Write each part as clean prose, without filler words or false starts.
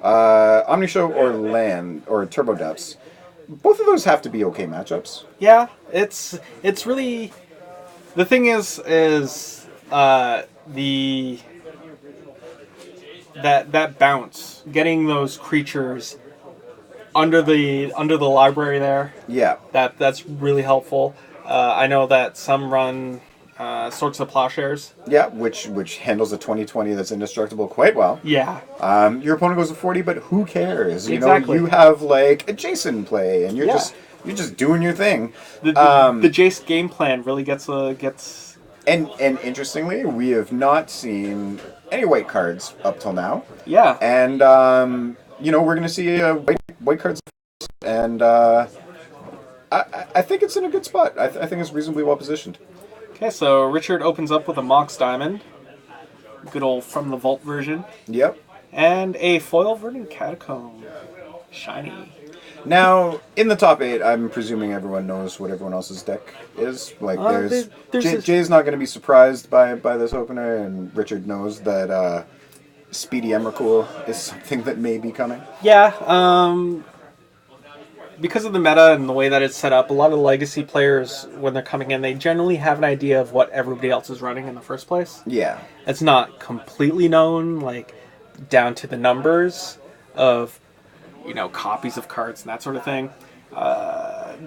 Omnishow or Land or Turbo Depths. Both of those have to be okay matchups. Yeah, it's really the thing is the that bounce, getting those creatures under the library there. Yeah. That's really helpful. I know that some run sorts of plowshares. Yeah, which handles a 20/20 that's indestructible quite well. Yeah. Your opponent goes to 40, but who cares? Exactly. You have like a Jason play, and you're Yeah. just doing your thing. The Jace game plan really gets. And interestingly, we have not seen any white cards up till now. Yeah. And we're going to see white cards, and I think it's in a good spot. I think it's reasonably well positioned. Okay, so Richard opens up with a Mox Diamond, good old From the Vault version. Yep. And a foil Verdant Catacomb, shiny. Now, in the top 8, I'm presuming everyone knows what everyone else's deck is. Like, Jay's not going to be surprised by this opener, and Richard knows that Speedy Emrakul is something that may be coming. Yeah, because of the meta and the way that it's set up, a lot of legacy players, when they're coming in, they generally have an idea of what everybody else is running in the first place. Yeah. It's not completely known, like, down to the numbers of, copies of cards and that sort of thing.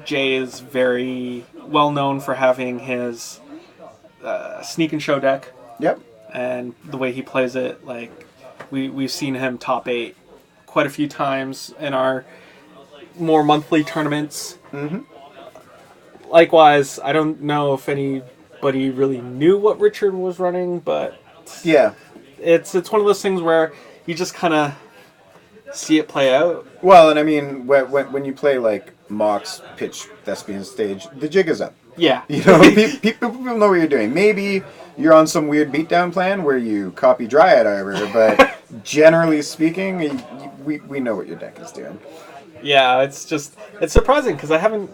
Jay is very well known for having his Sneak and Show deck. Yep. And the way he plays it, like, we've seen him top 8 quite a few times in our more monthly tournaments. Mm-hmm. Likewise, I don't know if anybody really knew what Richard was running, but yeah, it's one of those things where you just kind of see it play out. Well, and I mean, when you play like Mox, Pitch, Thespian Stage, the jig is up. Yeah. People know what you're doing. Maybe you're on some weird beatdown plan where you copy Dryad Arbor, but generally speaking, we know what your deck is doing. Yeah, it's surprising because I haven't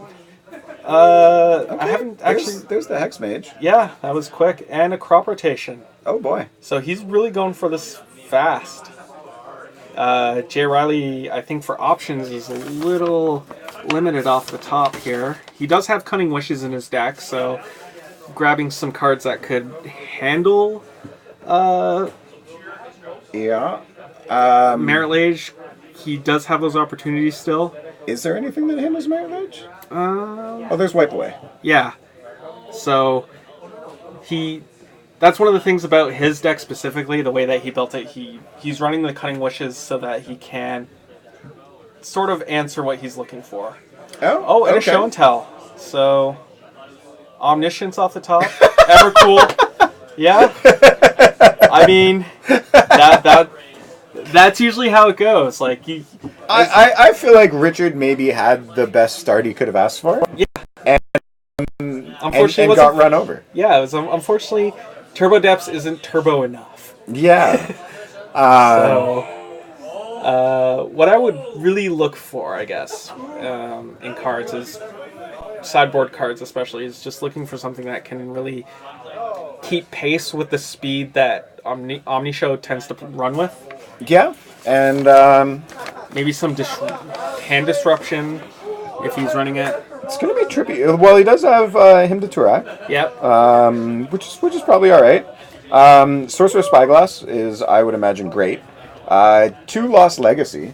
actually. There's the Hex Mage. Yeah, that was quick, and a crop rotation. Oh boy! So he's really going for this fast. Jay Riley, I think for options, is a little limited off the top here. He does have Cunning Wishes in his deck, so grabbing some cards that could handle. Yeah. Merit Lage. He does have those opportunities still. Is there anything that handles Merit Lage? There's Wipe Away. Yeah. So that's one of the things about his deck specifically, the way that he built it. He's running the Cunning Wishes so that he can sort of answer what he's looking for. Oh, and okay. a Show and Tell. So Omniscience off the top. Evercool. Yeah. I mean, that's usually how it goes. Like I feel like Richard maybe had the best start he could have asked for. Yeah. And got run over. Yeah, it was unfortunately Turbo Depths isn't turbo enough. Yeah. What I would really look for, I guess, in cards is sideboard cards, especially, is just looking for something that can really keep pace with the speed that Omnishow tends to run with. Yeah, and maybe some hand disruption if he's running it. It's going to be trippy. Well, he does have him to Turak. Yep. Which is probably all right. Sorcerer's Spyglass is, I would imagine, great. 2 Lost Legacy.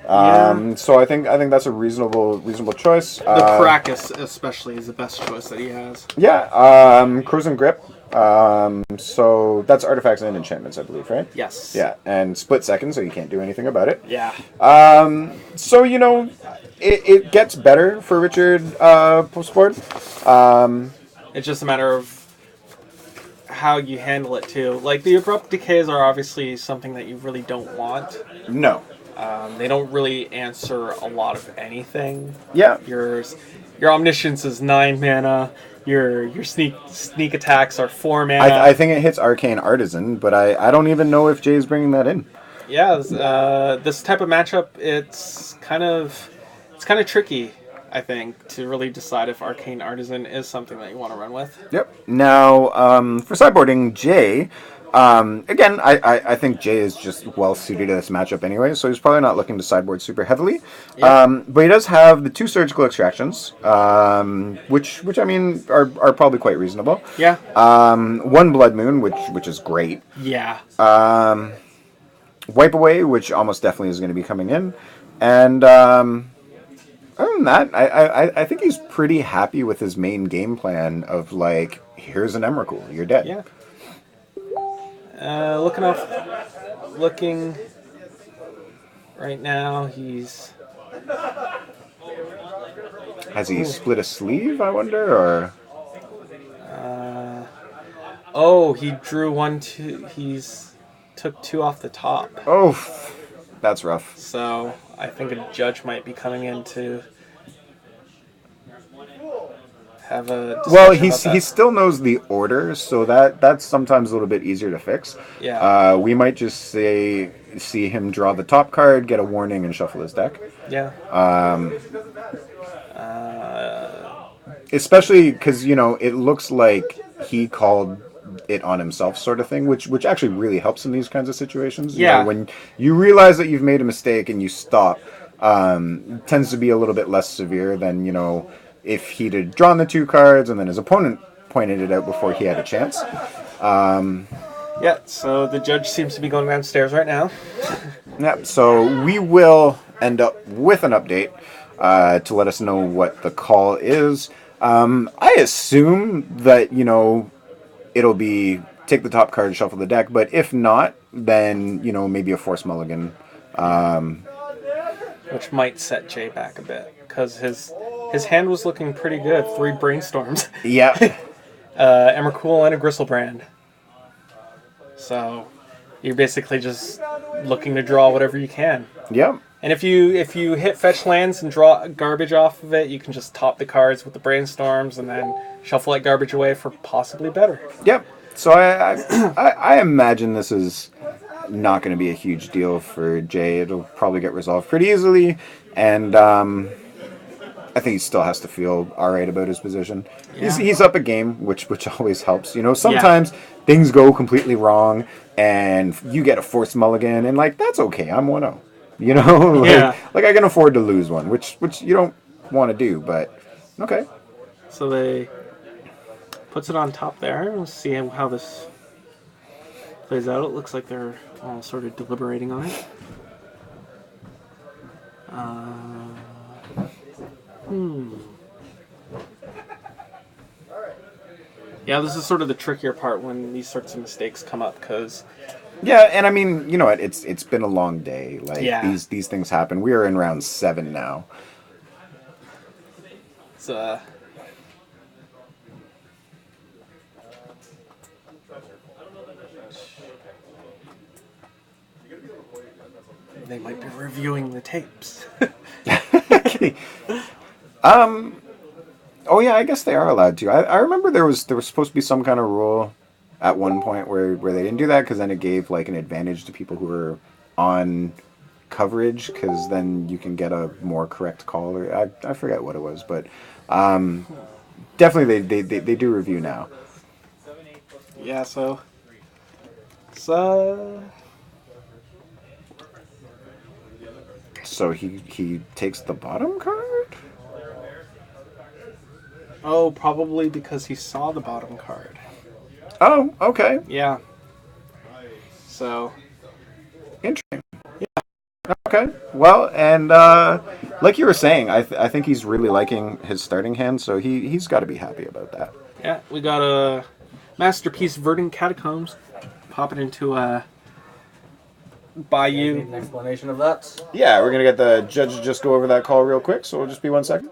So I think that's a reasonable choice. The Caracas especially is the best choice that he has. Yeah. Cruise and Grip. So that's artifacts and enchantments, I believe, right? Yes. Yeah, and split second, so you can't do anything about it. Yeah. So it gets better for Richard post-board. It's just a matter of how you handle it too. Like the abrupt decays are obviously something that you really don't want. No. They don't really answer a lot of anything. Yeah. Your Omniscience is 9 mana. Your sneak attacks are 4 mana. I think it hits Arcane Artisan, but I don't even know if Jay's bringing that in. Yeah, this type of matchup, it's kind of tricky, I think, to really decide if Arcane Artisan is something that you want to run with. Yep. Now, for sideboarding, Jay Again, I think Jay is just well suited to this matchup anyway, so he's probably not looking to sideboard super heavily. Yep. But he does have the 2 surgical extractions, which I mean are probably quite reasonable. Yeah. 1 blood moon, which is great. Yeah. Wipe away, which almost definitely is going to be coming in, and other than that, I think he's pretty happy with his main game plan of like, here's an Emrakul, you're dead. Yeah. Looking right now, he's... Has he split a sleeve, I wonder, or... he drew 1, 2, took 2 off the top. Oh, that's rough. So, I think a judge might be coming in to have a discussion Well, about that. he still knows the order, so that's sometimes a little bit easier to fix. Yeah. We might just see him draw the top card, get a warning, and shuffle his deck. Yeah. Especially because, it looks like he called it on himself, sort of thing, which actually really helps in these kinds of situations. Yeah. When you realize that you've made a mistake and you stop, tends to be a little bit less severe than, if he'd have drawn the 2 cards and then his opponent pointed it out before he had a chance. Yeah, so the judge seems to be going downstairs right now. Yeah, so we will end up with an update to let us know what the call is. I assume that, it'll be take the top card, shuffle the deck, but if not, then, maybe a force mulligan. Which might set Jay back a bit, because his hand was looking pretty good. 3 brainstorms. Yeah. Emrakul and a Gristlebrand. So you're basically just looking to draw whatever you can. Yep. And if you hit fetch lands and draw garbage off of it, you can just top the cards with the brainstorms and then shuffle that garbage away for possibly better. Yep. So I imagine this is not going to be a huge deal for Jay. It'll probably get resolved pretty easily, and I think he still has to feel all right about his position. Yeah. He's up a game, which always helps. Sometimes things go completely wrong, and you get a forced mulligan, and that's okay. I'm 1-0. Like I can afford to lose one, which you don't want to do, but okay. So they puts it on top there. Let's see how this plays out. It looks like they're all sort of deliberating on it. Yeah, this is sort of the trickier part when these sorts of mistakes come up, because... Yeah, and I mean, you know what? It's been a long day. These things happen. We are in round 7 now. It's they might be reviewing the tapes. Oh yeah, I guess they are allowed to. I remember there was supposed to be some kind of rule at one point where they didn't do that, because then it gave an advantage to people who were on coverage, because then you can get a more correct call, or I forget what it was, but definitely they do review now. Yeah, so he takes the bottom card? Oh, probably because he saw the bottom card. Oh, okay. Yeah. So. Interesting. Yeah. Okay. Well, and like you were saying, I think he's really liking his starting hand, so he's got to be happy about that. Yeah, we got a Masterpiece Verdant Catacombs. Pop it into a Bayou. Need an explanation of that? Yeah, we're going to get the judge to just go over that call real quick, so it'll just be 1 second.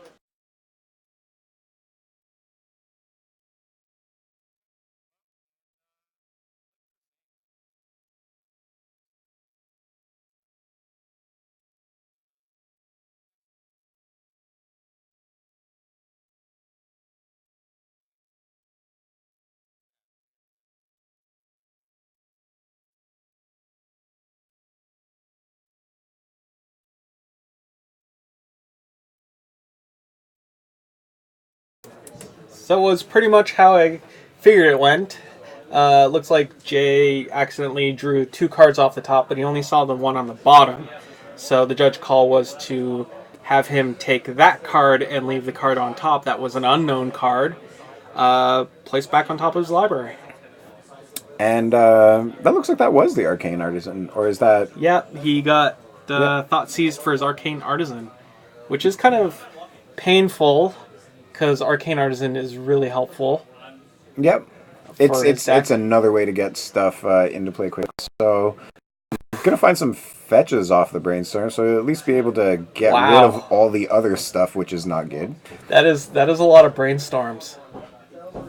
So it was pretty much how I figured it went. Looks like Jay accidentally drew 2 cards off the top, but he only saw the one on the bottom. So the judge call was to have him take that card and leave the card on top. That was an unknown card, placed back on top of his library. And that looks like that was the Arcane Artisan, or is that... Yeah, he got the thought seized for his Arcane Artisan, which is kind of painful, because Arcane Artisan is really helpful. Yep. It's another way to get stuff into play quick. So I'm going to find some fetches off the brainstorm, so at least be able to get rid of all the other stuff, which is not good. That is a lot of brainstorms.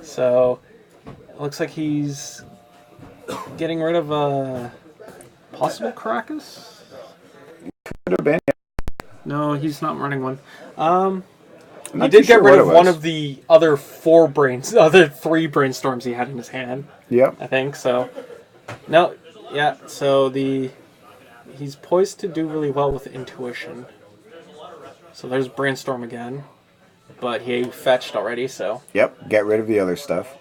So it looks like he's getting rid of a possible Caracas. Could have been. No, he's not running one. He did get rid of one of the other 3 brainstorms he had in his hand. Yep. I think so. No, yeah. So he's poised to do really well with intuition. So there's brainstorm again, but he fetched already. So. Yep. Get rid of the other stuff.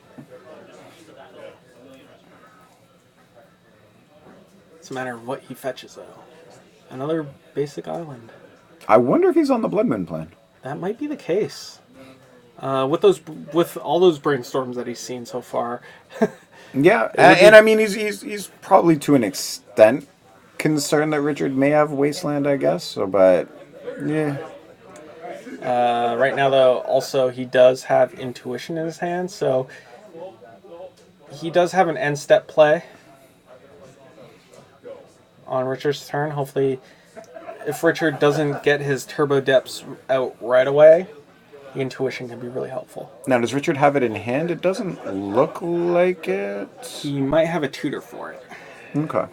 It's a matter of what he fetches, though. Another basic island. I wonder if he's on the Blood Moon plan. That might be the case. With all those brainstorms that he's seen so far. Yeah, and I mean he's probably to an extent concerned that Richard may have Wasteland, I guess. So, but yeah. Right now, though, also he does have Intuition in his hand, so he does have an end step play on Richard's turn. Hopefully, if Richard doesn't get his Turbo Depths out right away, the Intuition can be really helpful. Now, does Richard have it in hand? It doesn't look like it. He might have a tutor for it. Okay.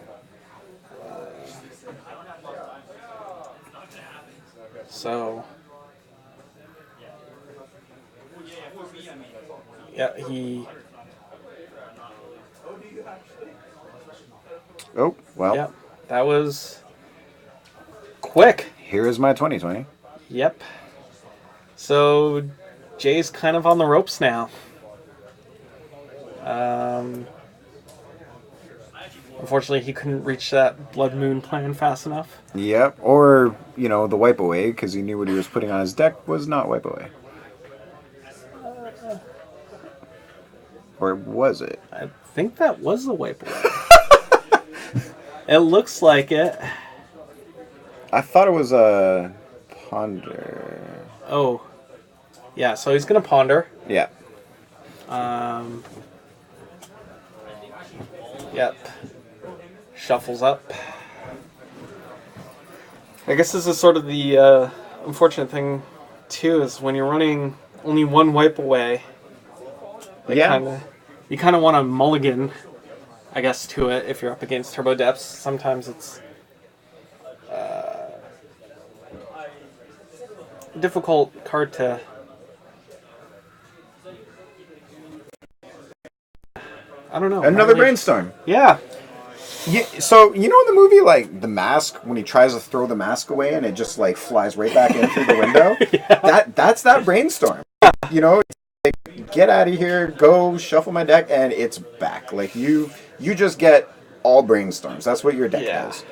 So, yeah, he... Oh, well. Yep, that was quick. Here is my 2020. Yep. So, Jay's kind of on the ropes now. Unfortunately, he couldn't reach that Blood Moon plan fast enough. Yep, or, the wipe away, because he knew what he was putting on his deck was not wipe away. Or was it? I think that was the wipe away. It looks like it. I thought it was a ponder. Oh. Yeah, so he's going to ponder. Yeah. Yep. Shuffles up. I guess this is sort of the unfortunate thing, too, is when you're running only one wipe away. You kind of want to mulligan, I guess, to it if you're up against Turbo Depths. Sometimes it's difficult card to... I don't know. Another brainstorm. Yeah. Yeah. So, in the movie, like, The Mask, when he tries to throw the mask away and it just, like, flies right back in through the window? Yeah. That's that brainstorm. It's like, get out of here, go, shuffle my deck, and it's back. Like, you just get all brainstorms. That's what your deck has.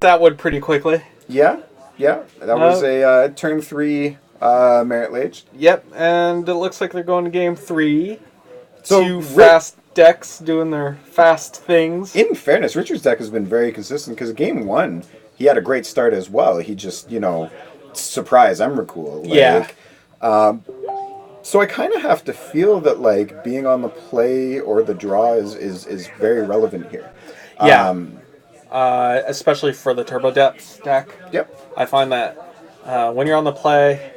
That would pretty quickly. Yeah. That was a turn 3 Merit Lage. Yep, and it looks like they're going to game 3. So Two fast decks doing their fast things. In fairness, Richard's deck has been very consistent because game 1, he had a great start as well. He just, surprise Emrakul. Yeah. So I kind of have to feel that, like, being on the play or the draw is very relevant here. Yeah. Especially for the Turbo Depths deck. Yep. I find that when you're on the play,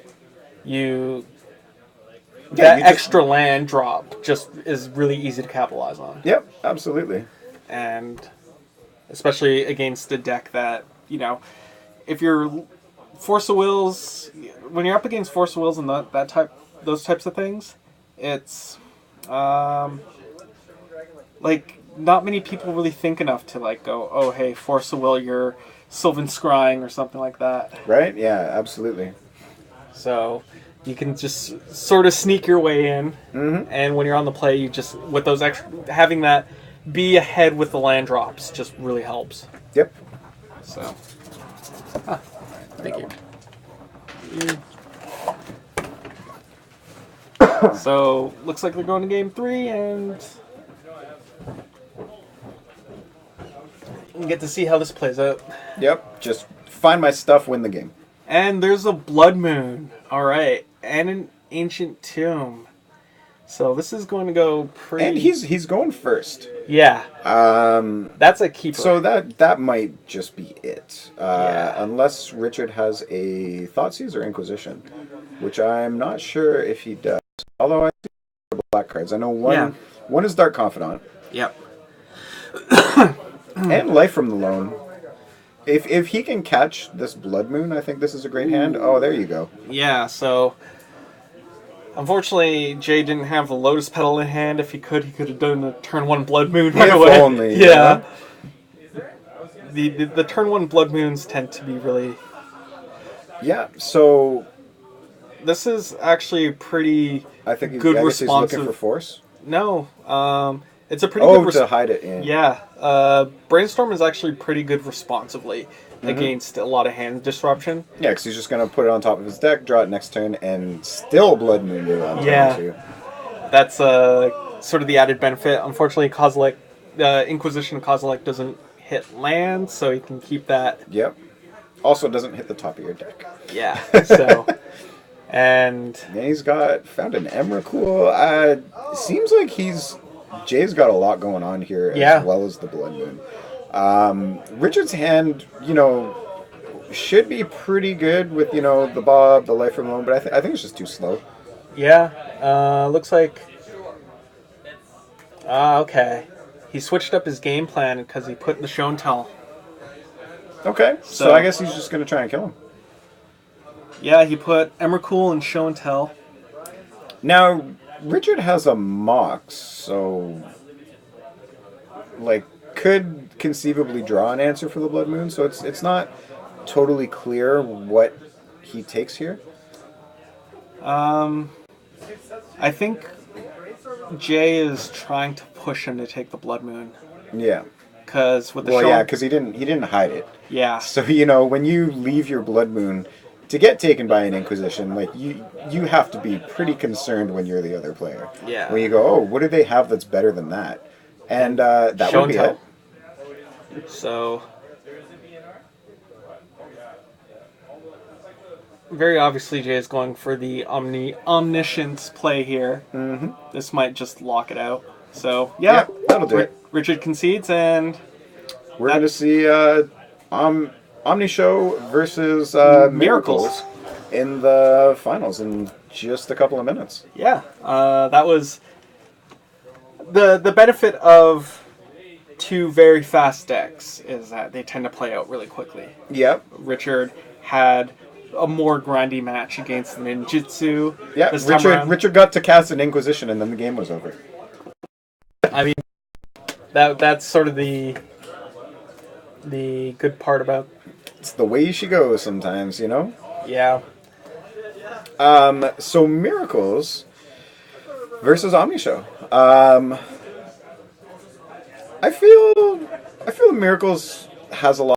extra land drop just is really easy to capitalize on. Yep, absolutely. And especially against a deck that, if you're Force of Wills, when you're up against Force of Wills and those types of things, it's like not many people really think enough to like go, oh hey, Force of Will, you're Sylvan Scrying or something like that. Right? Yeah, absolutely. So You can just sort of sneak your way in, and when you're on the play, you just with those extra having that be ahead with the land drops just really helps. Yep. So, thank you. So looks like they're going to game 3, and we get to see how this plays out. Yep. Just find my stuff, win the game. And there's a blood moon. All right, and an ancient tomb. So this is going to go pretty. And he's going first. Yeah. That's a keeper. So that might just be it. Unless Richard has a Thoughtseize or Inquisition, which I'm not sure if he does. Although I see black cards. I know one is Dark Confidant. Yep. And Life from the Loan. If he can catch this Blood Moon, I think this is a great hand. Oh, there you go. Yeah, so unfortunately, Jay didn't have the Lotus Petal in hand. If he could have done the turn 1 Blood Moon right away. Only. Yeah. The turn 1 Blood Moons tend to be really... Yeah, so... This is actually pretty good responsive... he's looking for force? No, it's a pretty good... to hide it in. Yeah, Brainstorm is actually pretty good responsively against a lot of hand disruption. Yeah, because he's just going to put it on top of his deck, draw it next turn, and still Blood Moon you on turn 2. That's sort of the added benefit. Unfortunately, Kozilek, Inquisition Kozilek doesn't hit land, so you can keep that. Yep. Also, it doesn't hit the top of your deck. Yeah, so... And he's found an Emrakul. Seems like Jay's got a lot going on here as well as the Blood Moon. Richard's hand, should be pretty good with, the Bob, the Life from Loan, but I think it's just too slow. Yeah, looks like... okay. He switched up his game plan because he put the Show and Tell. Okay, so I guess he's just going to try and kill him. Yeah, he put Emrakul and Show and Tell. Now, Richard has a Mox, so... could conceivably draw an answer for the Blood Moon, so it's not totally clear what he takes here. I think Jay is trying to push him to take the Blood Moon. Yeah. Because with the because he didn't hide it. Yeah. So when you leave your Blood Moon to get taken by an Inquisition, you have to be pretty concerned when you're the other player. Yeah. When you go, oh, what do they have that's better than that? And that would be it. So, very obviously Jay is going for the omniscience play here. Mm-hmm. This might just lock it out. So, yeah that'll do it. Richard concedes, and we're going to see Omni Show versus Miracles in the finals in just a couple of minutes. Yeah, that was the benefit of two very fast decks is that they tend to play out really quickly. Yep. Richard had a more grindy match against Ninjutsu. Yeah, Richard got to cast an Inquisition and then the game was over. I mean, that's sort of the good part about... It's the way she goes sometimes, Yeah. So Miracles versus Omni Show. I feel Miracles has a lot